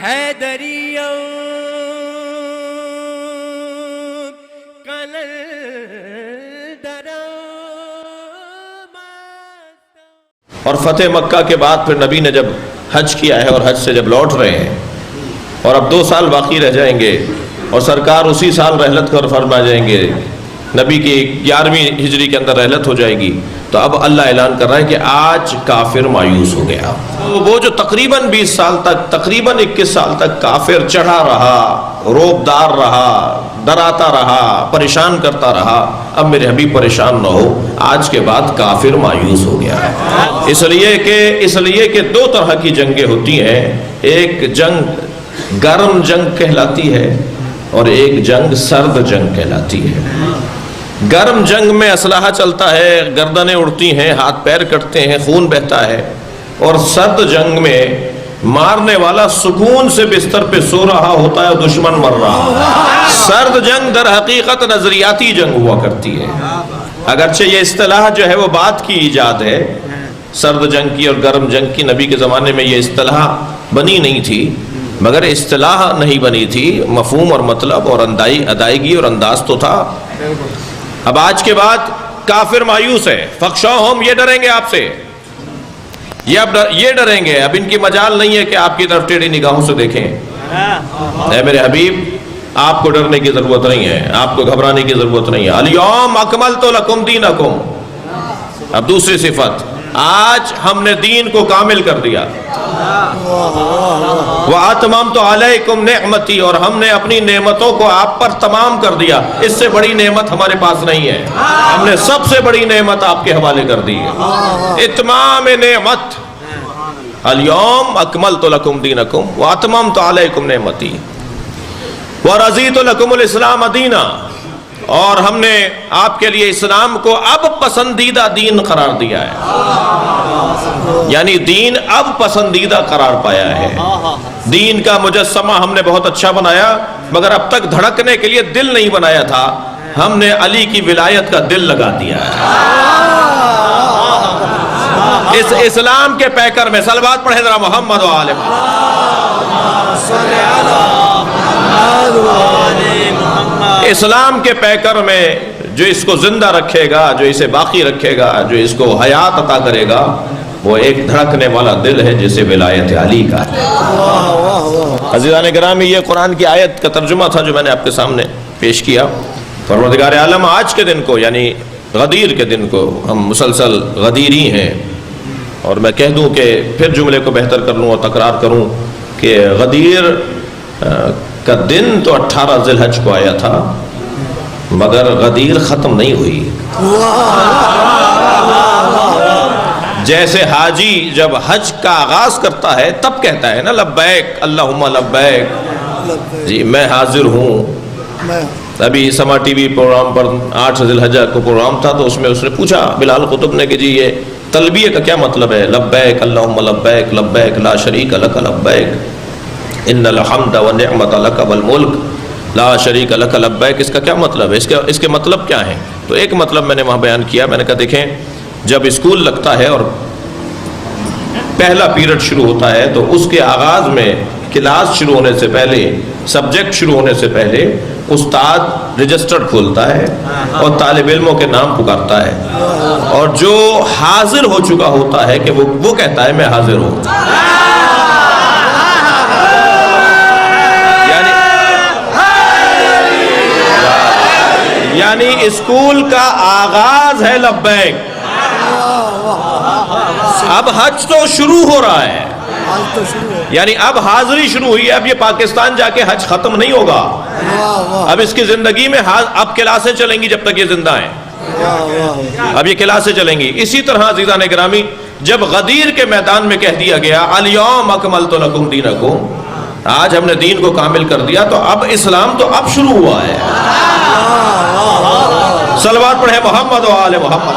حیدریوں اور فتح مکہ کے بعد پھر نبی نے جب حج کیا ہے اور حج سے جب لوٹ رہے ہیں اور اب 2 سال باقی رہ جائیں گے اور سرکار اسی سال رحلت کر فرما جائیں گے، نبی کی 11ویں ہجری کے اندر رحلت ہو جائے گی، تو اب اللہ اعلان کر رہا ہے کہ آج کافر مایوس ہو گیا۔ وہ جو تقریباً 20 سال تک، تقریباً 21 سال تک کافر چڑھا رہا، روبدار رہا، ڈراتا رہا، پریشان کرتا رہا، اب میرے حبیب پریشان نہ ہو، آج کے بعد کافر مایوس ہو گیا۔ اس لیے کہ 2 طرح کی جنگیں ہوتی ہیں، ایک جنگ گرم جنگ کہلاتی ہے اور ایک جنگ سرد جنگ کہلاتی ہے۔ گرم جنگ میں اسلحہ چلتا ہے، گردنیں اڑتی ہیں، ہاتھ پیر کٹتے ہیں، خون بہتا ہے، اور سرد جنگ میں مارنے والا سکون سے بستر پہ سو رہا ہوتا ہے اور دشمن مر رہا۔ سرد جنگ در حقیقت نظریاتی جنگ ہوا کرتی ہے، اگرچہ یہ اصطلاح جو ہے وہ بات کی ایجاد ہے، سرد جنگ کی اور گرم جنگ کی نبی کے زمانے میں یہ اصطلاح بنی نہیں تھی، مگر اصطلاح نہیں بنی تھی، مفہوم اور مطلب اور ادائیگی اور انداز تو تھا۔ اب آج کے بعد کافر مایوس ہے، فخشوہم، یہ ڈریں گے آپ سے، یہ ڈریں گے، اب ان کی مجال نہیں ہے کہ آپ کی طرف ٹیڑھی نگاہوں سے دیکھیں۔ اے میرے حبیب، آپ کو ڈرنے کی ضرورت نہیں ہے، آپ کو گھبرانے کی ضرورت نہیں ہے۔ الیوم اکملت لکم دینکم، اب دوسری صفت، آج ہم نے دین کو کامل کر دیا۔ وَأَتْمَمْتُ عَلَيْكُمْ نِعْمَتِي، اور ہم نے اپنی نعمتوں کو آپ پر تمام کر دیا۔ اس سے بڑی نعمت ہمارے پاس نہیں ہے، ہم نے سب سے بڑی نعمت آپ کے حوالے کر دی ہے، اتمام نعمت۔ اليوم اکملت لکم دینکم واتممت علیکم نعمتی ورضیت لکم الاسلام دینا، اور ہم نے آپ کے لیے اسلام کو اب پسندیدہ دین قرار دیا ہے، یعنی دین اب پسندیدہ قرار پایا ہے۔ دین کا مجسمہ ہم نے بہت اچھا بنایا، مگر اب تک دھڑکنے کے لیے دل نہیں بنایا تھا، ہم نے علی کی ولایت کا دل لگا دیا ہے۔ اس اسلام کے پیکر میں صلوات پڑھیں ذرا محمد و آل محمد۔ اسلام کے پیکر میں جو اس کو زندہ رکھے گا، جو اسے باقی رکھے گا، جو اس کو حیات عطا کرے گا، وہ ایک دھڑکنے والا دل ہے جسے ولایت علی کا ہے۔ عزیزان گرامی، یہ قرآن کی آیت کا ترجمہ تھا جو میں نے آپ کے سامنے پیش کیا۔ پروردگار عالم آج کے دن کو، یعنی غدیر کے دن کو، ہم مسلسل غدیری ہیں، اور میں کہہ دوں کہ پھر جملے کو بہتر کر لوں اور تکرار کروں کہ غدیر کا دن تو 18 ذی الحج کو آیا تھا، مگر غدیر ختم نہیں ہوئی۔ جیسے حاجی جب حج کا آغاز کرتا ہے تب کہتا ہے نا، لبیک اللہم لبیک، جی میں حاضر ہوں۔ ابھی سما ٹی وی پروگرام پر 8 ذی الحجہ کو پروگرام تھا، تو اس میں اس نے پوچھا بلال قطب نے کہ جی یہ تلبیہ کا کیا مطلب ہے؟ لبیک اللہم لبیک لبیک لا شریک لک لبیک ان الحمد والنعمت لک والملک لا شریک لک لبیک، اس کا کیا مطلب ہے؟ اس کے مطلب کیا ہیں؟ تو ایک مطلب میں نے وہاں بیان کیا، میں نے کہا دیکھیں، جب اسکول لگتا ہے اور پہلا پیریڈ شروع ہوتا ہے تو اس کے آغاز میں کلاس شروع ہونے سے پہلے، سبجیکٹ شروع ہونے سے پہلے استاد رجسٹر کھولتا ہے اور طالب علموں کے نام پکارتا ہے، اور جو حاضر ہو چکا ہوتا ہے کہ وہ کہتا ہے میں حاضر ہوں۔ یعنی اسکول کا آغاز ہے لبیک۔ اب حج تو شروع ہو رہا ہے، یعنی اب حاضری شروع ہوئی ہے، اب یہ پاکستان جا کے حج ختم نہیں ہوگا، اب اس کی زندگی میں اب کلاسیں چلیں گی جب تک یہ زندہ ہیں، اب یہ کلاسیں چلیں گی۔ اسی طرح عزیزان گرامی، جب غدیر کے میدان میں کہہ دیا گیا الیوم اکملت لکم دینکم، آج ہم نے دین کو کامل کر دیا، تو اب اسلام تو اب شروع ہوا ہے۔ صلوات پڑھیں محمد و آل محمد۔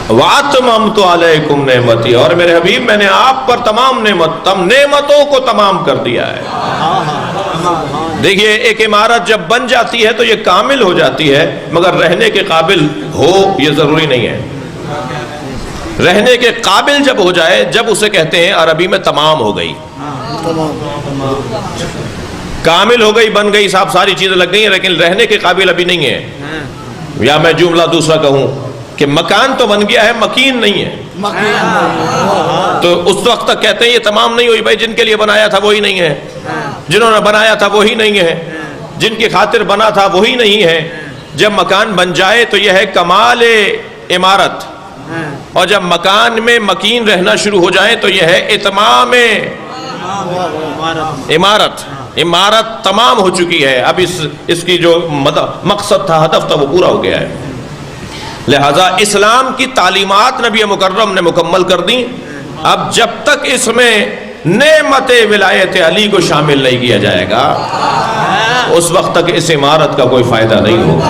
وَأَتْمَمْتُ عَلَيْكُمْ نِعْمَتِي، اور میرے حبیب میں نے آپ پر تمام نعمتوں کو تمام کر دیا ہے۔ دیکھیے، ایک عمارت جب بن جاتی ہے تو یہ کامل ہو جاتی ہے، مگر رہنے کے قابل ہو یہ ضروری نہیں ہے۔ رہنے کے قابل جب ہو جائے، جب اسے کہتے ہیں عربی میں تمام ہو گئی، کامل ہو گئی، بن گئی، صاحب ساری چیزیں لگ گئی ہیں، لیکن رہنے کے قابل ابھی نہیں ہے. یا میں جملہ دوسرا کہوں کہ مکان تو بن گیا ہے، مکین نہیں ہے. تو اس وقت تک کہتے ہیں یہ تمام نہیں ہوئی. بھائی جن کے لیے بنایا تھا وہی نہیں ہے، جنہوں نے بنایا تھا وہی نہیں ہے، جن کی خاطر بنا تھا وہی نہیں ہے. جب مکان بن جائے تو یہ ہے کمال عمارت، اور جب مکان میں مکین رہنا شروع ہو جائے تو یہ ہے اتمام عمارت. عمارت تمام ہو چکی ہے، اب اس کی جو مقصد تھا، ہدف تھا، وہ پورا ہو گیا ہے. لہذا اسلام کی تعلیمات نبی مکرم نے مکمل کر دی. اب جب تک اس میں نعمت ولایت علی کو شامل نہیں کیا جائے گا، اس وقت تک اس عمارت کا کوئی فائدہ نہیں ہوگا.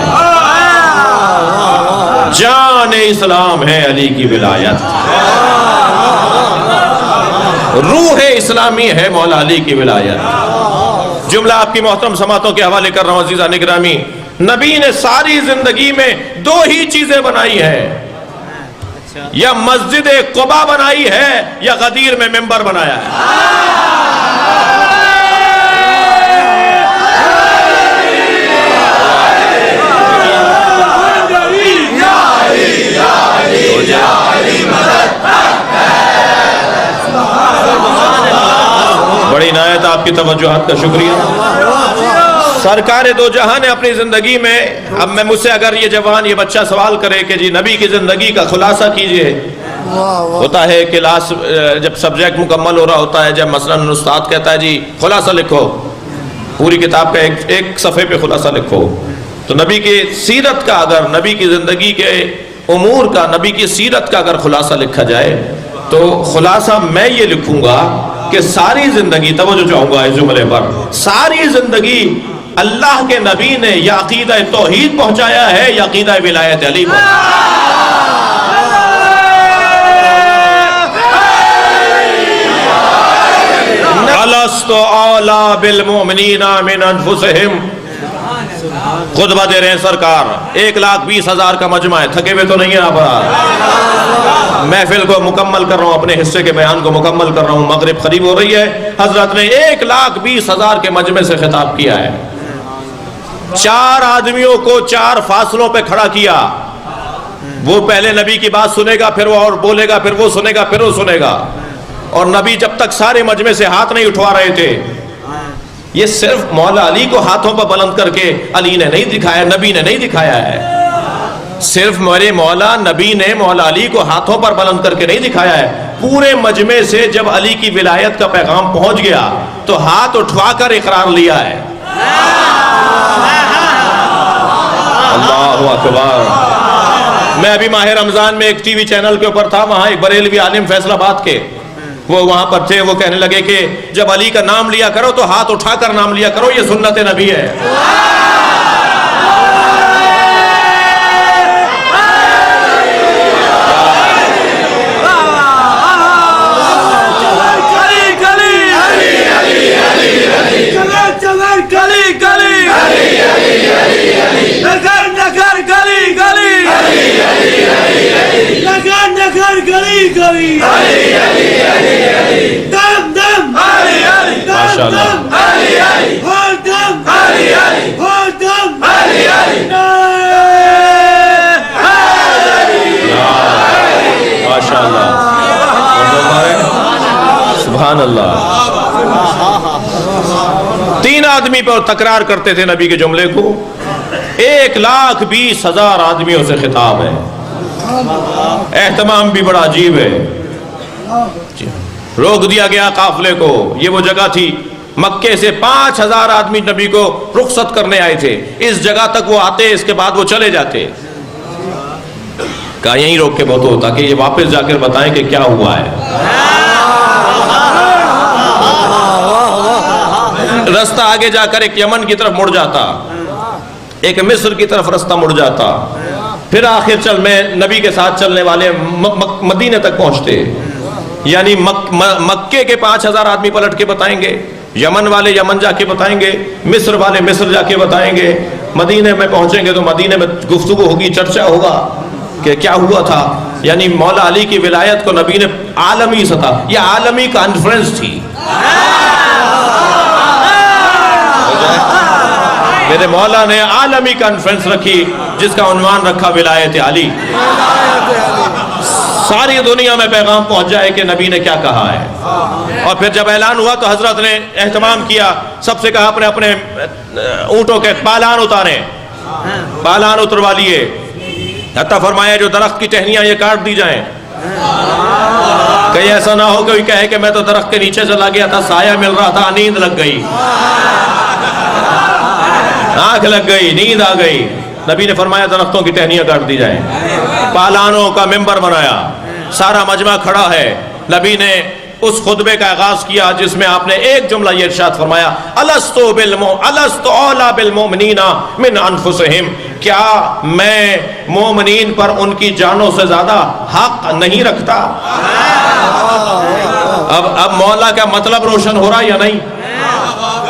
جان اسلام ہے علی کی ولایت، روح اسلامی ہے مولا علی کی ولایت. جملہ آپ کی محترم سماعتوں کے حوالے کر رہا ہوں عزیزان گرامی. نبی نے ساری زندگی میں دو ہی چیزیں بنائی ہیں، یا مسجد قباء بنائی ہے یا غدیر میں منبر بنایا ہے. بڑی عنایت آپ کی توجہات کا شکریہ. سرکار دو جہاں نے اپنی زندگی میں، اب میں مجھ سے اگر یہ جوان یہ بچہ سوال کرے کہ جی نبی کی زندگی کا خلاصہ کیجئے، ہوتا ہے کلاس جب سبجیکٹ مکمل ہو رہا ہوتا ہے، جب مثلاً استاد کہتا ہے جی خلاصہ لکھو، پوری کتاب کا ایک صفحے پہ خلاصہ لکھو، تو نبی کی سیرت کا، اگر نبی کی زندگی کے امور کا، نبی کی سیرت کا اگر خلاصہ لکھا جائے تو خلاصہ میں یہ لکھوں گا کہ ساری زندگی، توجہ چاہوں گا اس جملے پر، ساری زندگی اللہ کے نبی نے یا عقیدہ توحید پہنچایا ہے یا عقیدہ ولایت علی الست اولی بالمؤمنین من انفسہم. خطبہ دے رہے ہیں سرکار، 1,20,000 کا مجمع ہے، تھکے ہوئے تو نہیں ہیں آپ؟ محفل کو مکمل کر رہا ہوں، اپنے حصے کے بیان کو مکمل کر رہا ہوں، مغرب قریب ہو رہی ہے. حضرت نے 1,20,000 کے مجمع سے خطاب کیا ہے. 4 آدمیوں کو 4 فاصلوں پہ کھڑا کیا. وہ پہلے نبی کی بات سنے گا، پھر وہ اور بولے گا، پھر وہ سنے گا، پھر وہ سنے گا. اور نبی جب تک سارے مجمع سے ہاتھ نہیں اٹھوا رہے تھے، یہ صرف مولا علی کو ہاتھوں پر بلند کر کے علی نے نہیں دکھایا، نبی نے نہیں دکھایا ہے. صرف میرے مولا نبی نے مولا علی کو ہاتھوں پر بلند کر کے نہیں دکھایا ہے، پورے مجمع سے جب علی کی ولایت کا پیغام پہنچ گیا تو ہاتھ اٹھوا کر اقرار لیا ہے. اللہ اکبر. میں ابھی ماہ رمضان میں ایک ٹی وی چینل کے اوپر تھا، وہاں ایک بریلوی عالم فیصل آباد کے، وہ وہاں پر تھے، وہ کہنے لگے کہ جب علی کا نام لیا کرو تو ہاتھ اٹھا کر نام لیا کرو، یہ سنت نبی ہے. سبحان اللہ. 3 آدمی پر تکرار کرتے تھے نبی کے جملے کو، 1,20,000 آدمیوں سے خطاب ہے. اہتمام بھی بڑا عجیب ہے. روک دیا گیا قافلے کو. یہ وہ جگہ تھی، مکے سے 5,000 آدمی نبی کو رخصت کرنے آئے تھے. اس جگہ تک وہ آتے، اس کے بعد وہ چلے جاتے. کہا یہیں روک کے بہت ہوتا کہ یہ واپس جا کر بتائیں کہ کیا ہوا ہے. رستہ آگے جا کر ایک یمن کی طرف مڑ جاتا، ایک مصر کی طرف رستہ مڑ جاتا، پھر آخر میں نبی کے ساتھ چلنے والے مدینے تک پہنچتے. یعنی مکے کے 5,000 آدمی پلٹ کے بتائیں گے، یمن والے یمن جا کے بتائیں گے، مصر والے مصر جا کے بتائیں گے، مدینے میں پہنچیں گے تو مدینے میں گفتگو ہوگی، چرچا ہوگا. کہ کیا ہوا تھا، یعنی مولا علی کی ولایت کو نبی نے عالمی سطح، یہ عالمی کانفرنس تھی. میرے مولا نے عالمی کانفرنس رکھی جس کا عنوان رکھا ولایت علی. ساری دنیا میں پیغام پہنچ جائے کہ نبی نے کیا کہا ہے. اور پھر جب اعلان ہوا تو حضرت نے اہتمام کیا، سب سے کہا اپنے اپنے اونٹوں کے پالان اتاریں، پالان اتروا لیے، حتیٰ فرمایا جو درخت کی ٹہنیاں یہ کاٹ دی جائیں. کہیں ایسا نہ ہو کوئی کہے کہ میں تو درخت کے نیچے چلا گیا تھا، سایہ مل رہا تھا، نیند لگ گئی، آنکھ لگ گئی، نیند آ گئی. نبی نے فرمایا درختوں کی ٹہنیاں کاٹ دی جائیں. پالانوں کا ممبر بنایا، سارا مجمع کھڑا ہے. نبی نے اس خطبے کا آغاز کیا جس میں آپ نے ایک جملہ یہ ارشاد فرمایا، الست اولا بالمؤمنین من انفسہم، کیا میں مومنین پر ان کی جانوں سے زیادہ حق نہیں رکھتا؟ اب مولا کا مطلب روشن ہو رہا یا نہیں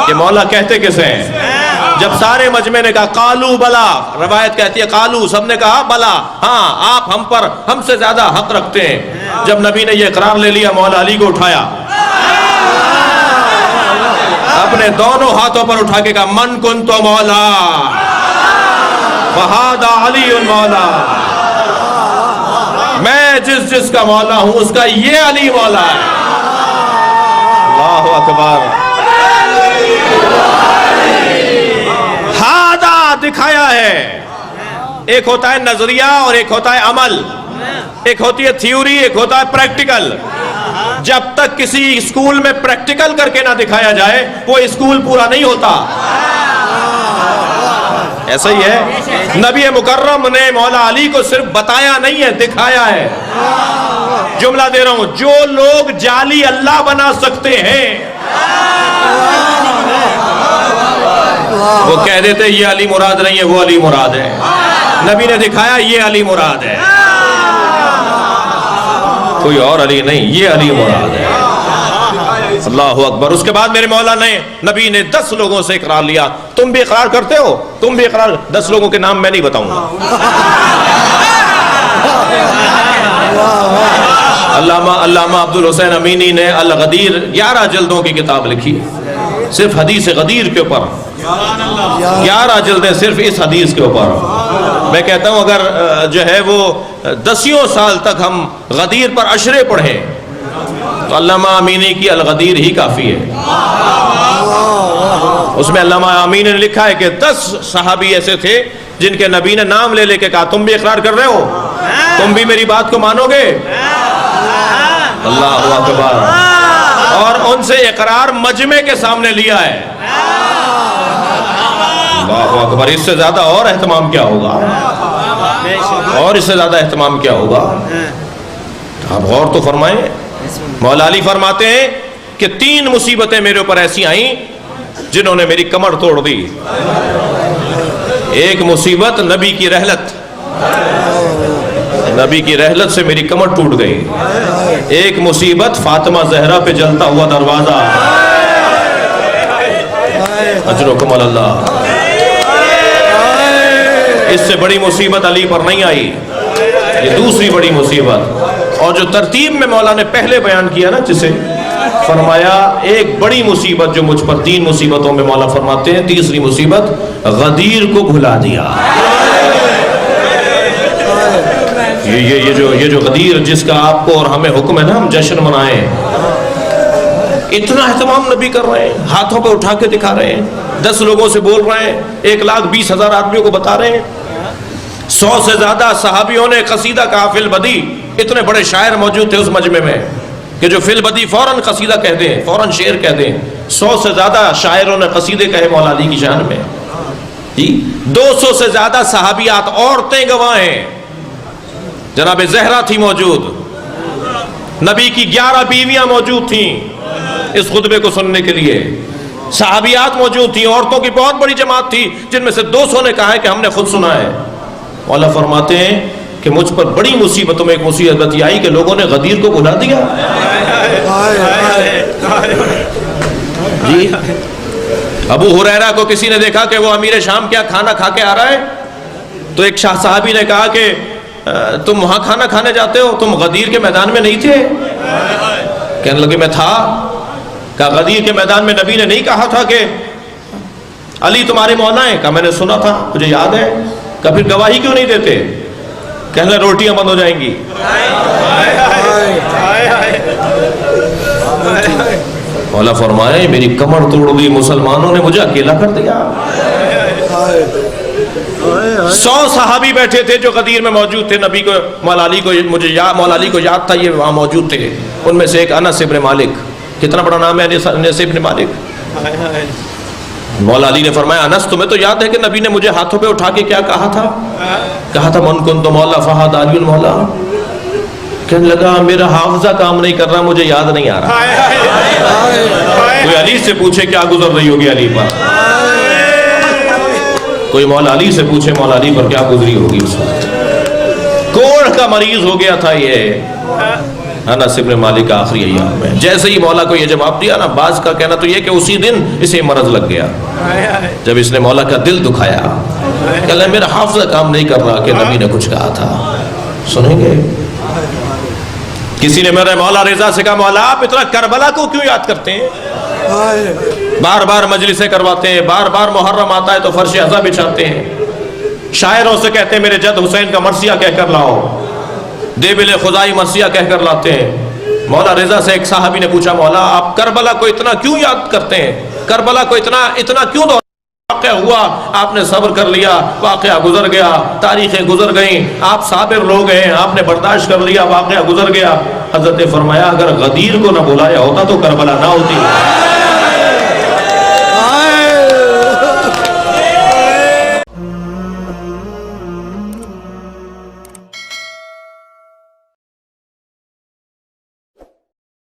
کہ مولا کہتے کسے ہیں؟ جب سارے مجمع نے کہا قالو بلا، روایت کہتی ہے قالو، سب نے کہا بلا، ہاں آپ ہم سے زیادہ حق رکھتے ہیں. جب نبی نے یہ اقرار لے لیا، مولا علی کو اٹھایا، اپنے دونوں ہاتھوں پر اٹھا کے کہا من کنت مولا فہذا علی مولا، میں جس کا مولا ہوں اس کا یہ علی مولا ہے. اللہ اکبر. دکھایا ہے. ایک ہوتا ہے نظریہ اور ایک ہوتا ہے عمل، ایک ہوتی ہے تھیوری، ایک ہوتا ہے پریکٹیکل. جب تک کسی اسکول میں پریکٹیکل کر کے نہ دکھایا جائے وہ اسکول پورا نہیں ہوتا. ایسا ہی ہے، نبی مکرم نے مولا علی کو صرف بتایا نہیں ہے، دکھایا ہے. جملہ دے رہا ہوں، جو لوگ جعلی اللہ بنا سکتے ہیں وہ کہہ دیتے یہ علی مراد نہیں ہے، وہ علی مراد ہے. نبی نے دکھایا یہ علی مراد ہے، کوئی اور علی نہیں، یہ علی مراد ہے. اللہ اکبر. اس کے بعد میرے مولا نے، نبی نے 10 لوگوں سے اقرار لیا. تم بھی اقرار کرتے ہو؟ تم بھی اقرار. 10 لوگوں کے نام میں نہیں بتاؤں گا. علامہ عبدالحسین امینی نے الغدیر 11 جلدوں کی کتاب لکھی صرف حدیث غدیر کے اوپر. 11 جلدیں صرف اس حدیث کے اوپر. میں کہتا ہوں اگر جو ہے وہ 10 سال تک ہم غدیر پر اشرے پڑھیں تو علامہ امینی کی الغدیر ہی کافی ہے. اس میں علامہ امینی نے لکھا ہے کہ 10 صحابی ایسے تھے جن کے نبی نے نام لے کے کہا تم بھی اقرار کر رہے ہو، تم بھی میری بات کو مانو گے؟ اللہ اکبر. اور ان سے اقرار مجمع کے سامنے لیا ہے. اللہ اکبر. اس سے زیادہ اور اہتمام کیا ہوگا؟ اور اس سے زیادہ اہتمام کیا ہوگا؟ آپ غور تو فرمائیں. مولا علی فرماتے ہیں کہ 3 مصیبتیں میرے اوپر ایسی آئیں جنہوں نے میری کمر توڑ دی. ایک مصیبت نبی کی رحلت، نبی کی رحلت سے میری کمر ٹوٹ گئی. ایک مصیبت فاطمہ زہرا پہ جلتا ہوا دروازہ، اجرکم اللہ. اس سے بڑی مصیبت علی پر نہیں آئی. یہ دوسری بڑی مصیبت. اور جو ترتیب میں مولا نے پہلے بیان کیا نا، جسے فرمایا ایک بڑی مصیبت جو مجھ پر، 3 مصیبتوں میں مولا فرماتے ہیں تیسری مصیبت غدیر کو بھلا دیا. یہ جو غدیر جس کا آپ کو اور ہمیں حکم ہے نا ہم جشن منائیں، اتنا اہتمام نبی کر رہے ہیں، ہاتھوں پہ اٹھا کے دکھا رہے ہیں، 10 لوگوں سے بول رہے ہیں، 1,20,000 آدمیوں کو بتا رہے ہیں. 100 سے زیادہ صحابیوں نے قصیدہ کہا فی البدی. اتنے بڑے شاعر موجود تھے اس مجمع میں کہ جو فی البدی فوراً قصیدہ کہہ دیں، فوراً شعر کہہ دیں. 100 سے زیادہ شاعروں نے قصیدے کہے مولا علی کی شان میں. 200 سے زیادہ صحابیات، عورتیں گواہ ہیں. جناب زہرا تھی موجود، نبی کی 11 بیویاں موجود تھیں اس خطبے کو سننے کے لیے. صحابیات موجود تھیں، عورتوں کی بہت بڑی جماعت تھی جن میں سے 200 نے کہا ہے کہ ہم نے خود سنا ہے. مولا فرماتے ہیں کہ مجھ پر بڑی مصیبتوں میں ایک مصیبت یہ آئی کہ لوگوں نے غدیر کو بھلا دیا. جی ابو ہریرہ کو کسی نے دیکھا کہ وہ امیر شام کیا کھانا کھا کے آ رہا ہے، تو ایک شاہ صحابی نے کہا کہ تم وہاں کھانا کھانے جاتے ہو، تم غدیر کے میدان میں نہیں تھے؟ کہنے لگے میں تھا۔ کہا غدیر کے میدان میں نبی نے نہیں کہا تھا کہ علی تمہارے مولا ہیں؟ کہا میں نے سنا تھا، مجھے یاد ہے۔ کہا پھر گواہی کیوں نہیں دیتے؟ کہنے لگے روٹیاں بند ہو جائیں گی۔ مولا فرمائے میری کمر توڑ دی، مسلمانوں نے مجھے اکیلا کر دیا۔ 100 صحابی بیٹھے تھے جو غدیر میں موجود تھے، نبی کو مولا علی کو یاد تھا یہ وہاں موجود تھے۔ ان میں سے ایک انس ابن مالک، کتنا بڑا نام ہے انس ابن مالک۔ مولا علی نے فرمایا انس تمہیں تو یاد ہے کہ نبی نے مجھے ہاتھوں پہ اٹھا کے کیا کہا تھا؟ کہا تھا من کنت مولا فہد علی المولا۔ کہنے لگا میرا حافظہ کام نہیں کر رہا، مجھے یاد نہیں آ رہا۔ کوئی علی سے پوچھے کیا گزر رہی ہوگی علی پر، کوئی مولا علی سے پوچھے مولا علی پر کیا گزری ہوگی اس وقت۔ کوڑھ کا مریض ہو گیا تھا یہ انس ابن مالک کا آخری ایام میں۔ جیسے ہی مولا کو یہ جواب دیا نا، بعض کا کہنا تو یہ کہ اسی دن اسے مرض لگ گیا جب اس نے مولا کا دل دکھایا۔ کہ اللہ میرا حافظہ کام نہیں کر رہا کہ نبی نے کچھ کہا تھا۔ سنیں گے کسی نے میرے مولا رضا سے کہا مولا آپ اتنا کربلا کو کیوں یاد کرتے ہیں؟ بار بار مجلسیں کرواتے ہیں، بار بار محرم آتا ہے تو فرش عزا بچھاتے ہیں، شاعروں سے کہتے ہیں میرے جد حسین کا مرثیہ کہہ کر لاؤ، دیبل خدائی مرثیہ کہہ کر لاتے ہیں۔ مولا رضا سے ایک صحابی نے پوچھا مولا آپ کربلا کو اتنا کیوں یاد کرتے ہیں؟ کربلا کو اتنا کیوں واقعہ ہوا، آپ نے صبر کر لیا، واقعہ گزر گیا، تاریخیں گزر گئیں، آپ صابر لوگ ہیں، آپ نے برداشت کر لیا، واقعہ گزر گیا۔ حضرت فرمایا اگر غدیر کو نہ بلایا ہوتا تو کربلا نہ ہوتی۔